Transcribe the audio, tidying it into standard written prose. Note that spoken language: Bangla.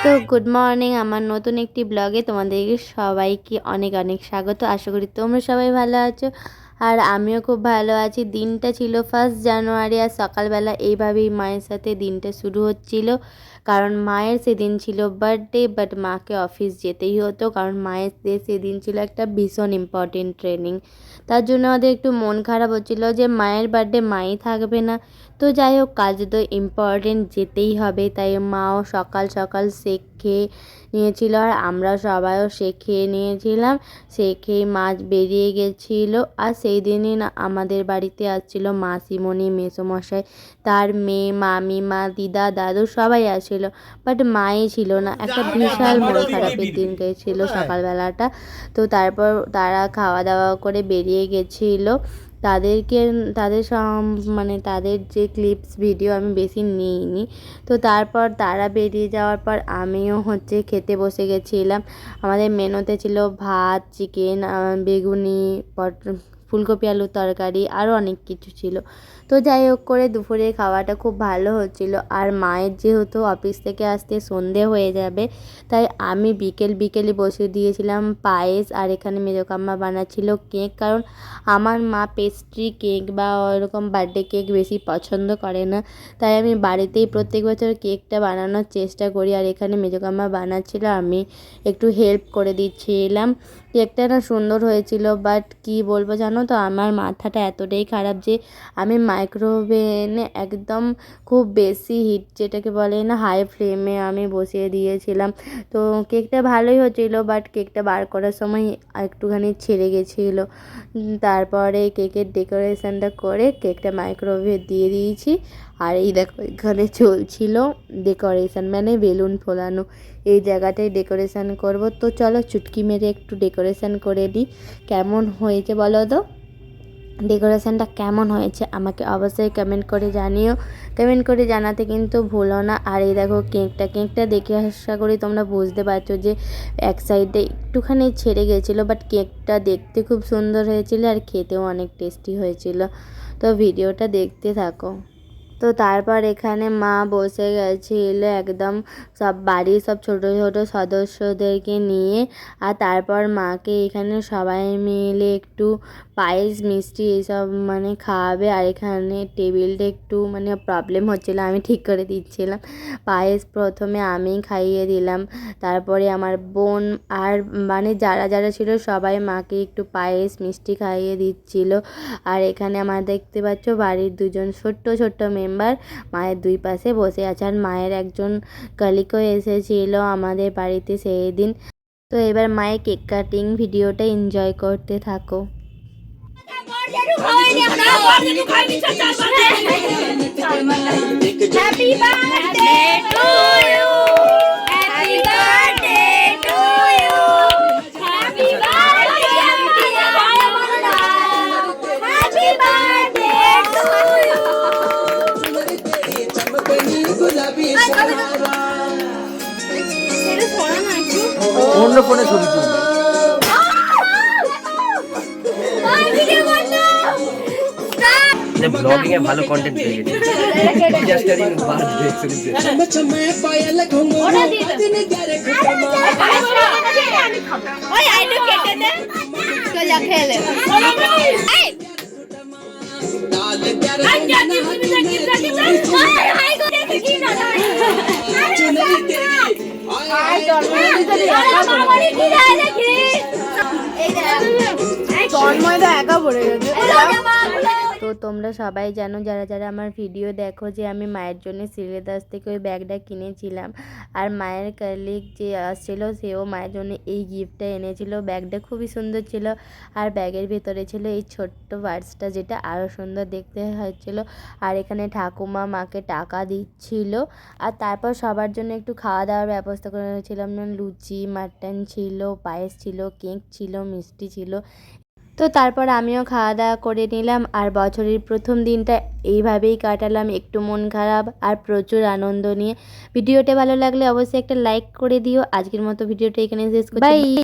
তো গুড মর্নিং আমার নতুন একটি ব্লগে তোমাদেরকে সবাইকে অনেক অনেক স্বাগত। আশা করি তোমরা সবাই ভালো আছো আর আমিও খুব ভালো আছি। দিনটা ছিল 1 জানুয়ারি আর সকালবেলা এইভাবেই মায়ের সাথে দিনটা শুরু হচ্ছিল, কারণ মায়ের সেদিন ছিল বার্থডে। বাট মাকে অফিস যেতেই হতো, কারণ মায়ের সেদিন ছিল একটা ভীষণ ইম্পর্টেন্ট ট্রেনিং। তার জন্য ওদের একটু মন খারাপ হচ্ছিলো যে মায়ের বার্থডে মাই থাকবে না। তো যাই হোক, কাজ তো ইম্পর্টেন্ট, যেতেই হবে। তাই মাও সকাল সকাল শেক খেয়ে নিয়েছিল আর আমরা সবাইও শেক খেয়ে নিয়েছিলাম। শেক খেয়ে মা বেরিয়ে গেছিলো। আর সেই দিনই না আমাদের বাড়িতে আসছিলো মাসিমণি, মেসোমশাই, তার মেয়ে, মামিমা, দিদা, দাদু সবাই আসছিলো। বাট মাই ছিল না। একটা বিশাল মন খারাপের দিন গেছিল সকালবেলাটা। তো তারপর তারা খাওয়া দাওয়া করে বেরিয়ে গেছিলো। তাদের যে ক্লিপস ভিডিও আমি বেশি নিইনি। তো তারপর তারা বেরিয়ে যাওয়ার পর আমিও খেতে বসে গেছিলাম। আমাদের মেনুতে ছিল ভাত, চিকেন, বেগুনি, ফুলকপি আলুর তরকারি, আরও অনেক কিছু ছিল। তো যাই হোক করে দুপুরে খাওয়াটা খুব ভালো হচ্ছিল। আর মায়ের যেহেতু অফিস থেকে আসতে সন্ধে হয়ে যাবে, তাই আমি বিকেলে বসে দিয়েছিলাম পায়েস। আর এখানে মেজকাম্মা বানাচ্ছিল কেক, কারণ আমার মা পেস্ট্রি কেক বা ওরকম বার্থডে কেক বেশি পছন্দ করে না। তাই আমি বাড়িতেই প্রত্যেক বছর কেকটা বানানোর চেষ্টা করি। আর এখানে মেজকাম্মা বানাচ্ছিল, আমি একটু হেল্প করে দিচ্ছিলাম। কেকটা না সুন্দর হয়েছিল, বাট কি বলবো জানো তো, আমার মাথাটা এতটাই খারাপ যে আমি মাইক্রোওভেনে একদম খুব বেশি হিট, যেটাকে বলে না, হাই ফ্লেমে আমি বসিয়ে দিয়েছিলাম। তো কেকটা ভালোই হচ্ছিলো, বাট কেকটা বার করার সময় একটুখানি ছেড়ে গেছিলো। তারপরে কেকের ডেকোরেশনটা করে কেকটা মাইক্রোওয়েভে দিয়ে দিয়েছি। আর এই দেখো এখানে চলছিল ডেকোরেশন, মানে বেলুন ফোলানো। এই জায়গাটায় ডেকোরেশন করব। তো চলো চুটকি মেরে একটু ডেকোরেশন করে দিই। কেমন হয়েছে বলো তো, ডেকোরেশনটা কেমন হয়েছে আমাকে অবশ্যই কমেন্ট করে জানিও। কমেন্ট করে জানাতে কিন্তু ভুলো না। আর এই দেখো কেকটা দেখে আশা করি তোমরা বুঝতে পারছো যে এক সাইডে একটুখানি ছেড়ে গেছিলো, বাট কেকটা দেখতে খুব সুন্দর হয়েছিল আর খেতেও অনেক টেস্টি হয়েছিল। তো ভিডিওটা দেখতে থাকো। তো তারপর এখানে মা বসে গেছিল একদম বাড়ির সব ছোট ছোট সদস্যদেরকে নিয়ে। আর তারপর মাকে এখানে সবাই মিলে একটু পায়েস, মিষ্টি এইসব খাওয়াবে। আর এখানে টেবিলটা একটু প্রবলেম হচ্ছিলো, আমি ঠিক করে দিচ্ছিলাম। পায়েস প্রথমে আমি খাইয়ে দিলাম, তারপরে আমার বোন আর যারা যারা ছিল সবাই মাকে একটু পায়েস, মিষ্টি খাইয়ে দিচ্ছিল। আর এখানে আমার দেখতে পাচ্ছ বাড়ির দুজন ছোট্ট মেম্বার মায়ের দুই পাশে বসে আছে। আর মায়ের একজন কলিগও এসেছিল আমাদের বাড়িতে সেই দিন। তো এবার মায়ের কেক কাটিং ভিডিওটা এনজয় করতে থাকো। Happy birthday to you, happy birthday to you, happy birthday, happy birthday to you. অন্য ফোনে ছবি তুলবে। ব্লগিং এ ভালো কন্টেন্ট পেয়ে গেছি। জাস্টারিং বার্থডে সেলিব্রেশন। ওই আইলো কেটে দে তো যা খেলে। এই আচ্ছা কি বুঝি না কি থাকে না। হাই করে কি না। আই জন্মদিনে বাবারে কি রায় দেখি। এই জন্মদিনে একা পড়ে গেছে। তো তোমরা সবাই জানো, যারা যারা আমার ভিডিও দেখো, যে আমি মায়ের জন্য শ্রীলেদার্স থেকে ওই ব্যাগটা কিনেছিলাম। আর মায়ের কলিগ যে আসছিলো সেও মায়ের জন্য এই গিফটটা এনেছিল। ব্যাগটা খুবই সুন্দর ছিল। আর ব্যাগের ভেতরে ছিল এই ছোট্ট পার্সটা, যেটা আরও সুন্দর দেখতে হয়েছিল। আর এখানে ঠাকুমা মাকে টাকা দিচ্ছিল। আর তারপর সবার জন্য একটু খাওয়া দাওয়ার ব্যবস্থা করেছিলাম। লুচি, মাটন ছিল, পায়েস ছিল, কেক ছিল, মিষ্টি ছিল। তো তারপর আমিও খাওয়া দাওয়া করে নিলাম। আর বছরের প্রথম দিনটা এইভাবেই কাটালাম, একটু মন খারাপ আর প্রচুর আনন্দ নিয়ে। ভিডিওটা ভালো লাগলে অবশ্যই একটা লাইক করে দিও। আজকের মতো ভিডিওটা এখানে শেষ করছি। বাই।